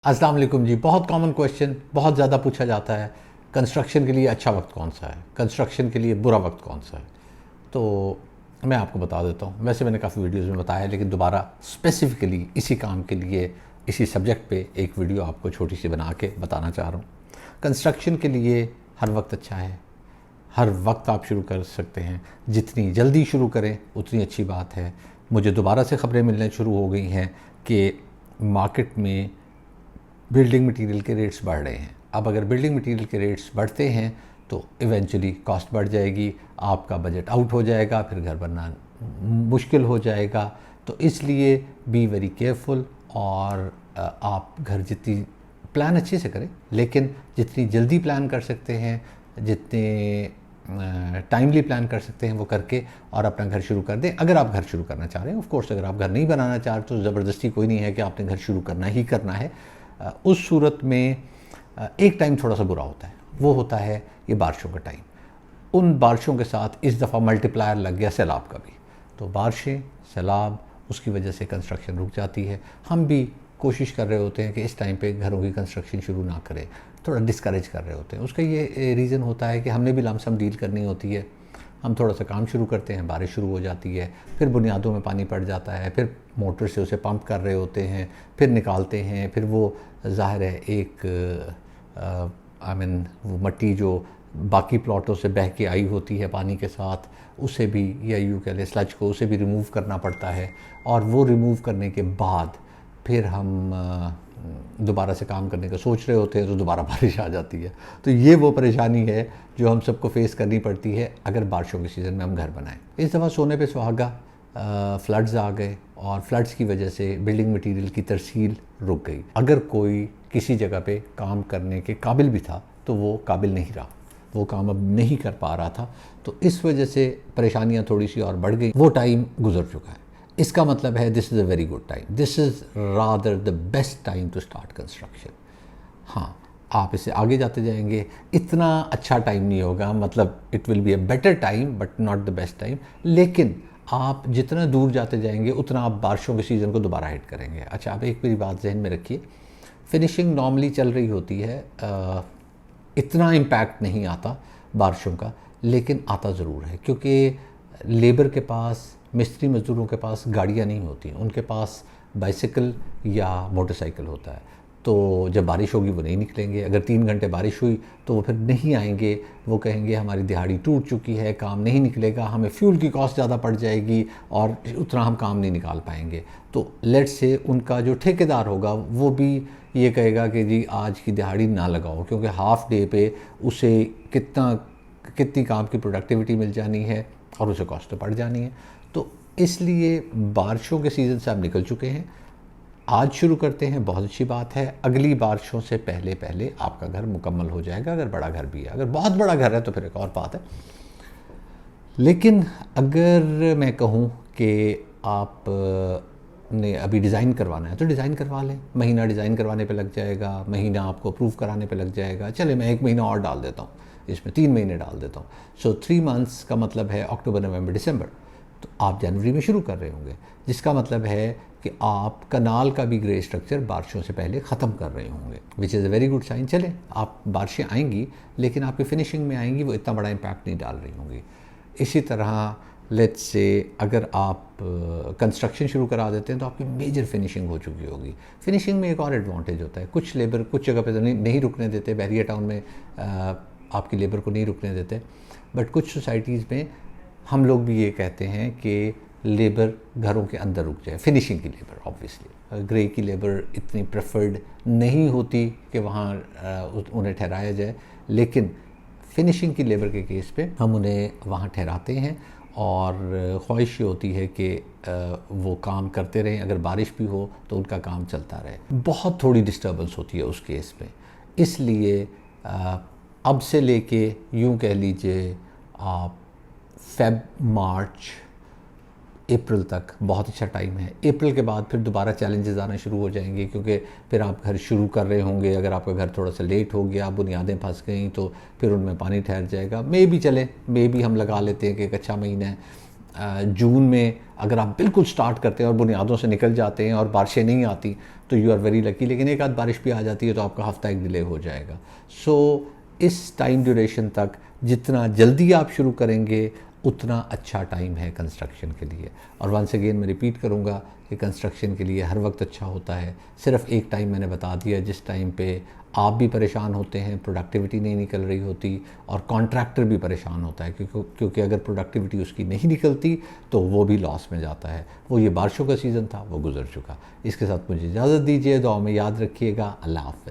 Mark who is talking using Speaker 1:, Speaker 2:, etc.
Speaker 1: अस्सलाम वालेकुम जी। बहुत कॉमन क्वेश्चन बहुत ज़्यादा पूछा जाता है, कंस्ट्रक्शन के लिए अच्छा वक्त कौन सा है, कंस्ट्रक्शन के लिए बुरा वक्त कौन सा है। तो मैं आपको बता देता हूँ। वैसे मैंने काफ़ी वीडियोज़ में बताया है, लेकिन दोबारा स्पेसिफ़िकली इसी काम के लिए इसी सब्जेक्ट पे एक वीडियो आपको छोटी सी बना के बताना चाह रहा हूँ। कंस्ट्रक्शन के लिए हर वक्त अच्छा है, हर वक्त आप शुरू कर सकते हैं। जितनी जल्दी शुरू करें उतनी अच्छी बात है। मुझे दोबारा से ख़बरें मिलने शुरू हो गई हैं कि मार्केट में बिल्डिंग मटेरियल के रेट्स बढ़ रहे हैं। अब अगर बिल्डिंग मटेरियल के रेट्स बढ़ते हैं तो इवेंचुअली कॉस्ट बढ़ जाएगी, आपका बजट आउट हो जाएगा, फिर घर बनना मुश्किल हो जाएगा। तो इसलिए बी वेरी केयरफुल और आप घर जितनी प्लान अच्छे से करें, लेकिन जितनी जल्दी प्लान कर सकते हैं, जितने टाइमली प्लान कर सकते हैं वो करके और अपना घर शुरू कर दें। अगर आप घर शुरू करना चाह रहे हैं, ऑफ कोर्स अगर आप घर नहीं बनाना चाह रहे तो ज़बरदस्ती कोई नहीं है कि आपने घर शुरू करना ही करना है। उस सूरत में एक टाइम थोड़ा सा बुरा होता है, वो होता है ये बारिशों का टाइम। उन बारिशों के साथ इस दफ़ा मल्टीप्लायर लग गया सैलाब का भी। तो बारिशें, सैलाब, उसकी वजह से कंस्ट्रक्शन रुक जाती है। हम भी कोशिश कर रहे होते हैं कि इस टाइम पे घरों की कंस्ट्रक्शन शुरू ना करें, थोड़ा डिस्करेज कर रहे होते हैं। उसका ये रीज़न होता है कि हमने भी लमसम डील करनी होती है। हम थोड़ा सा काम शुरू करते हैं, बारिश शुरू हो जाती है, फिर बुनियादों में पानी पड़ जाता है, फिर मोटर से उसे पंप कर रहे होते हैं, फिर निकालते हैं, फिर वो ज़ाहिर है एक वो मट्टी जो बाकी प्लॉटों से बह के आई होती है पानी के साथ, उसे भी, या यूँ कह लें स्लज को, उसे भी रिमूव करना पड़ता है। और वो रिमूव करने के बाद फिर हम दोबारा से काम करने का सोच रहे होते हैं तो दोबारा बारिश आ जाती है। तो ये वो परेशानी है जो हम सबको फेस करनी पड़ती है अगर बारिशों के सीज़न में हम घर बनाएं। इस दफ़ा सोने पे सुहागा, फ्लड्स आ गए और फ्लड्स की वजह से बिल्डिंग मटेरियल की तरसील रुक गई। अगर कोई किसी जगह पे काम करने के काबिल भी था तो वो काबिल नहीं रहा, वो काम अब नहीं कर पा रहा था। तो इस वजह से परेशानियाँ थोड़ी सी और बढ़ गई। वो टाइम गुजर चुका है। इसका मतलब है this is a very good time, this is rather the best time to start construction. हाँ, आप इससे आगे जाते जाएंगे, इतना अच्छा टाइम नहीं होगा, मतलब it will be a better time but not the best time. लेकिन आप जितना दूर जाते जाएंगे उतना आप बारिशों के सीज़न को दोबारा हिट करेंगे। अच्छा, आप एक मेरी बात जहन में रखिए, फिनिशिंग नॉर्मली चल रही होती है, इतना इम्पैक्ट नहीं आता बारिशों का, लेकिन आता ज़रूर है, क्योंकि लेबर के पास, मिस्त्री मज़दूरों के पास गाड़ियाँ नहीं होती, उनके पास बाइसिकल या मोटरसाइकिल होता है। तो जब बारिश होगी वो नहीं निकलेंगे। अगर 3 घंटे बारिश हुई तो वो फिर नहीं आएंगे, वो कहेंगे हमारी दिहाड़ी टूट चुकी है, काम नहीं निकलेगा, हमें फ्यूल की कॉस्ट ज़्यादा पड़ जाएगी और उतना हम काम नहीं निकाल पाएंगे। तो लेट्स से उनका जो ठेकेदार होगा वो भी ये कहेगा कि जी आज की दिहाड़ी ना लगाओ, क्योंकि हाफ़ डे पे उसे कितनी काम की प्रोडक्टिविटी मिल जानी है और उसे कॉस्ट तो पड़ जानी है। तो इसलिए बारिशों के सीज़न से आप निकल चुके हैं, आज शुरू करते हैं, बहुत अच्छी बात है। अगली बारिशों से पहले पहले आपका घर मुकम्मल हो जाएगा, अगर बड़ा घर भी है। अगर बहुत बड़ा घर है तो फिर एक और बात है। लेकिन अगर मैं कहूँ कि आप ने अभी डिज़ाइन करवाना है तो डिज़ाइन करवा लें। महीना डिज़ाइन करवाने पे लग जाएगा, महीना आपको अप्रूव कराने पे लग जाएगा। चले मैं 1 महीना और डाल देता हूँ, इसमें 3 महीने डाल देता हूँ। सो 3 मंथ्स का मतलब है अक्टूबर, नवंबर, दिसंबर। तो आप जनवरी में शुरू कर रहे होंगे, जिसका मतलब है कि आप कनाल का भी ग्रे स्ट्रक्चर बारिशों से पहले ख़त्म कर रहे होंगे, which is a very good sign. चले, आप बारिशें आएंगी लेकिन आपकी फिनिशिंग में आएंगी, वो इतना बड़ा इम्पैक्ट नहीं डाल रही होंगी। इसी तरह लेट्स से अगर आप कंस्ट्रक्शन शुरू करा देते हैं तो आपकी मेजर फिनिशिंग हो चुकी होगी। फिनिशिंग में एक और एडवांटेज होता है, कुछ लेबर कुछ जगह पे तो नहीं रुकने देते, बैरियर टाउन में आपकी लेबर को नहीं रुकने देते, बट कुछ सोसाइटीज़ में हम लोग भी ये कहते हैं कि लेबर घरों के अंदर रुक जाए। फिनिशिंग की लेबर ऑब्वियसली, ग्रे की लेबर इतनी प्रेफर्ड नहीं होती कि वहाँ उन्हें ठहराया जाए, लेकिन फिनिशिंग की लेबर के केस पे हम उन्हें वहाँ ठहराते हैं और ख्वाहिश ये होती है कि वो काम करते रहें, अगर बारिश भी हो तो उनका काम चलता रहे। बहुत थोड़ी डिस्टर्बेंस होती है उस केस में। इसलिए अब से लेके यूँ कह लीजिए आप फेब, मार्च, अप्रैल तक बहुत अच्छा टाइम है। अप्रैल के बाद फिर दोबारा चैलेंजेस आना शुरू हो जाएंगे, क्योंकि फिर आप घर शुरू कर रहे होंगे। अगर आपका घर थोड़ा सा लेट हो गया, बुनियादें फंस गई, तो फिर उनमें पानी ठहर जाएगा। मे भी चले, मे भी हम लगा लेते हैं कि एक अच्छा महीना है। जून में अगर आप बिल्कुल स्टार्ट करते हैं और बुनियादों से निकल जाते हैं और बारिशें नहीं आती तो यू आर वेरी लकी, लेकिन एक आध बारिश भी आ जाती है तो आपका हफ्ता एक डिले हो जाएगा। सो इस टाइम ड्यूरेशन तक जितना जल्दी आप शुरू करेंगे उतना अच्छा टाइम है कंस्ट्रक्शन के लिए। और वंस अगेन मैं रिपीट करूँगा कि कंस्ट्रक्शन के लिए हर वक्त अच्छा होता है, सिर्फ एक टाइम मैंने बता दिया जिस टाइम पे आप भी परेशान होते हैं, प्रोडक्टिविटी नहीं निकल रही होती और कॉन्ट्रैक्टर भी परेशान होता है, क्योंकि अगर प्रोडक्टिविटी उसकी नहीं निकलती तो वो भी लॉस में जाता है। वो ये बारिशों का सीज़न था, वो गुजर चुका। इसके साथ मुझे इजाज़त दीजिए, दुआ में याद रखिएगा। अल्लाह हाफ़िज़।